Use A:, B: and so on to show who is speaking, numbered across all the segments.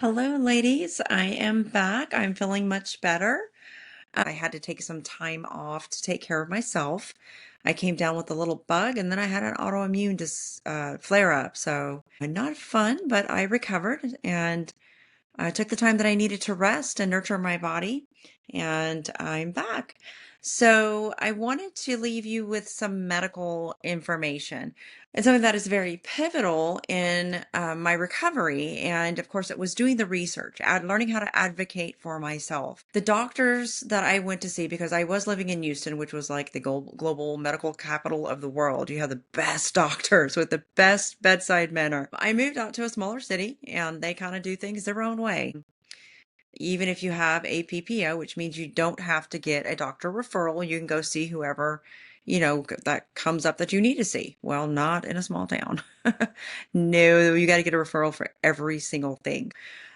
A: Hello, ladies. I am back. I'm feeling much better. I had to take some time off to take care of myself. I came down with a little bug and then I had an autoimmune flare up. So not fun, but I recovered and I took the time that I needed to rest and nurture my body, and I'm back. So, I wanted to leave you with some medical information and something that is very pivotal in my recovery. And of course, it was doing the research, learning how to advocate for myself. The doctors that I went to see, because I was living in Houston, which was like the global medical capital of the world. You have the best doctors with the best bedside manner. I moved out to a smaller city and they kind of do things their own way. Even if you have a PPO, which means you don't have to get a doctor referral, you can go see whoever, that comes up that you need to see. Well, not in a small town. No, you got to get a referral for every single thing.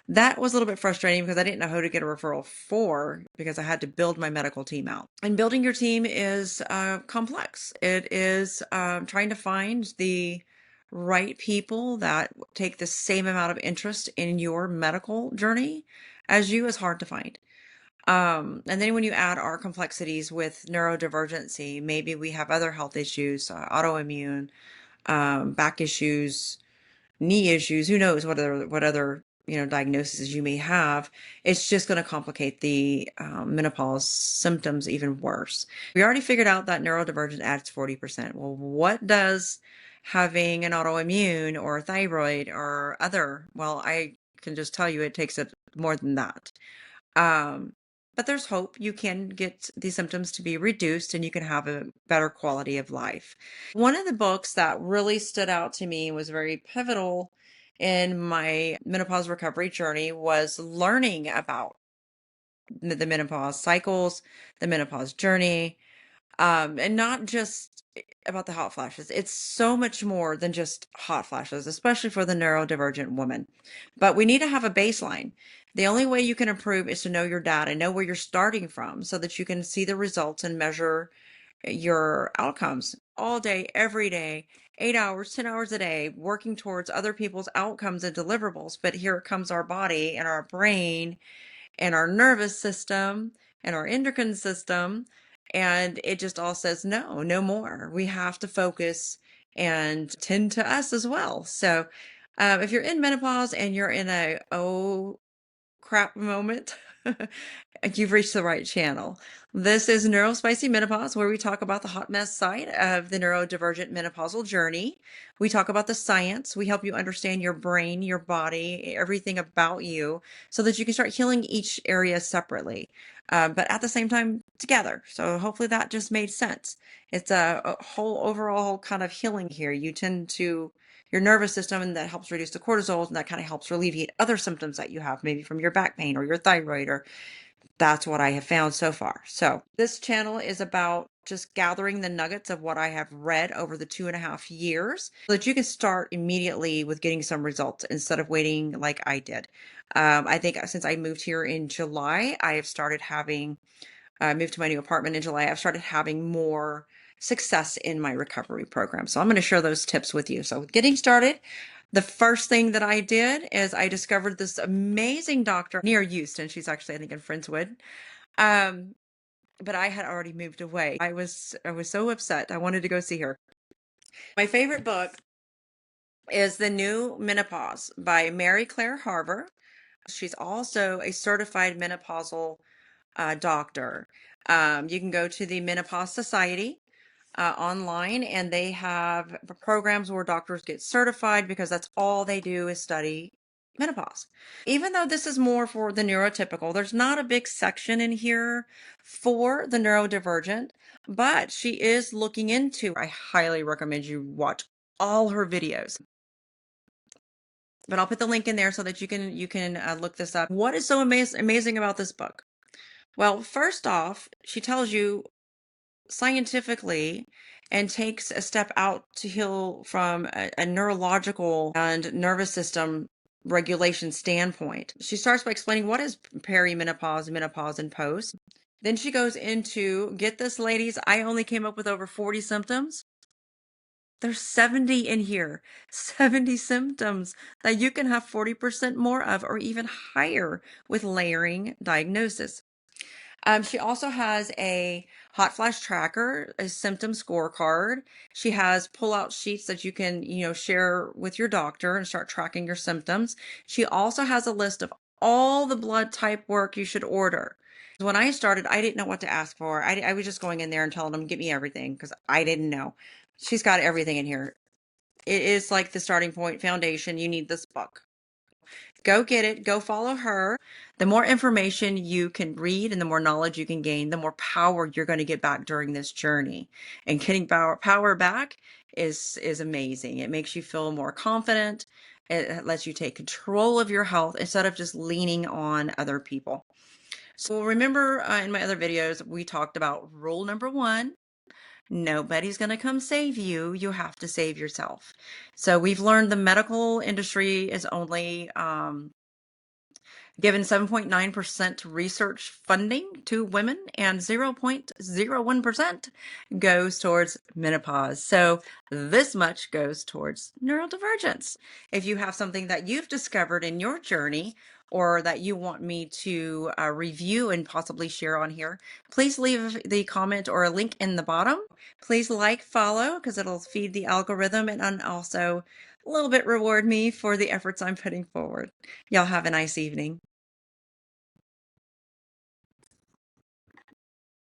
A: That was a little bit frustrating because I didn't know who to get a referral for because I had to build my medical team out. And building your team is complex. It is trying to find the right people that take the same amount of interest in your medical journey as you is hard to find. And then when you add our complexities with neurodivergency, maybe we have other health issues, autoimmune, back issues, knee issues, who knows what other diagnoses you may have. It's just going to complicate the menopause symptoms even worse. We already figured out that neurodivergent adds 40%. Well, what does having an autoimmune or thyroid or other? Well, I can just tell you it takes it more than that. Um, but there's hope. You can get these symptoms to be reduced and you can have a better quality of life. One of the books that really stood out to me was very pivotal in my menopause recovery journey was learning about the menopause cycles, the menopause journey, and not just about the hot flashes. It's so much more than just hot flashes, especially for the neurodivergent woman. But we need to have a baseline. The only way you can improve is to know your data, know where you're starting from so that you can see the results and measure your outcomes all day, every day, 8 hours, 10 hours a day, working towards other people's outcomes and deliverables. But here comes our body and our brain and our nervous system and our endocrine system. And it just all says, no, no more. We have to focus and tend to us as well. So if you're in menopause and you're in a, oh crap moment, you've reached the right channel. This is Neurospicy Menopause, where we talk about the hot mess side of the neurodivergent menopausal journey. We talk about the science. We help you understand your brain, your body, everything about you, so that you can start healing each area separately, but at the same time together. So hopefully that just made sense. It's a whole overall kind of healing here. You tend to your nervous system, and that helps reduce the cortisol, and that kind of helps alleviate other symptoms that you have, maybe from your back pain or your thyroid, or that's what I have found so far. So this channel is about just gathering the nuggets of what I have read over the 2.5 years so that you can start immediately with getting some results instead of waiting like I did. I think since I moved here in July, I have started having moved to my new apartment in July, I've started having more success in my recovery program. So I'm going to share those tips with you. So getting started, the first thing that I did is I discovered this amazing doctor near Houston. She's actually, I think, in Friendswood. Um, but I had already moved away. I was so upset. I wanted to go see her. My favorite book is The New Menopause by Mary Claire Harver. She's also a certified menopausal doctor. You can go to the Menopause Society online, and they have programs where doctors get certified because that's all they do is study menopause. Even though this is more for the neurotypical, there's not a big section in here for the neurodivergent, but she is looking into. I highly recommend you watch all her videos. But I'll put the link in there so that you can look this up. What is so amazing about this book? Well, first off, she tells you scientifically and takes a step out to heal from a neurological and nervous system regulation standpoint. She starts by explaining what is perimenopause, menopause, and post. Then she goes into, get this, ladies, I only came up with over 40 symptoms. There's 70 in here, 70 symptoms that you can have 40% more of or even higher with layering diagnosis. She also has a hot flash tracker, a symptom scorecard. She has pull-out sheets that you can, share with your doctor and start tracking your symptoms. She also has a list of all the blood type work you should order. When I started, I didn't know what to ask for. I was just going in there and telling them, get me everything because I didn't know. She's got everything in here. It is like the starting point foundation. You need this book. Go get it. Go follow her. The more information you can read and the more knowledge you can gain, the more power you're going to get back during this journey. And getting power back is amazing. It makes you feel more confident. It lets you take control of your health instead of just leaning on other people. So remember in my other videos, we talked about rule number one. Nobody's going to come save you. You have to save yourself. So we've learned the medical industry is only given 7.9% research funding to women and 0.01% goes towards menopause. So this much goes towards neurodivergence. If you have something that you've discovered in your journey or that you want me to review and possibly share on here, please leave the comment or a link in the bottom. Please like, follow, because it'll feed the algorithm and also a little bit reward me for the efforts I'm putting forward. Y'all have a nice evening.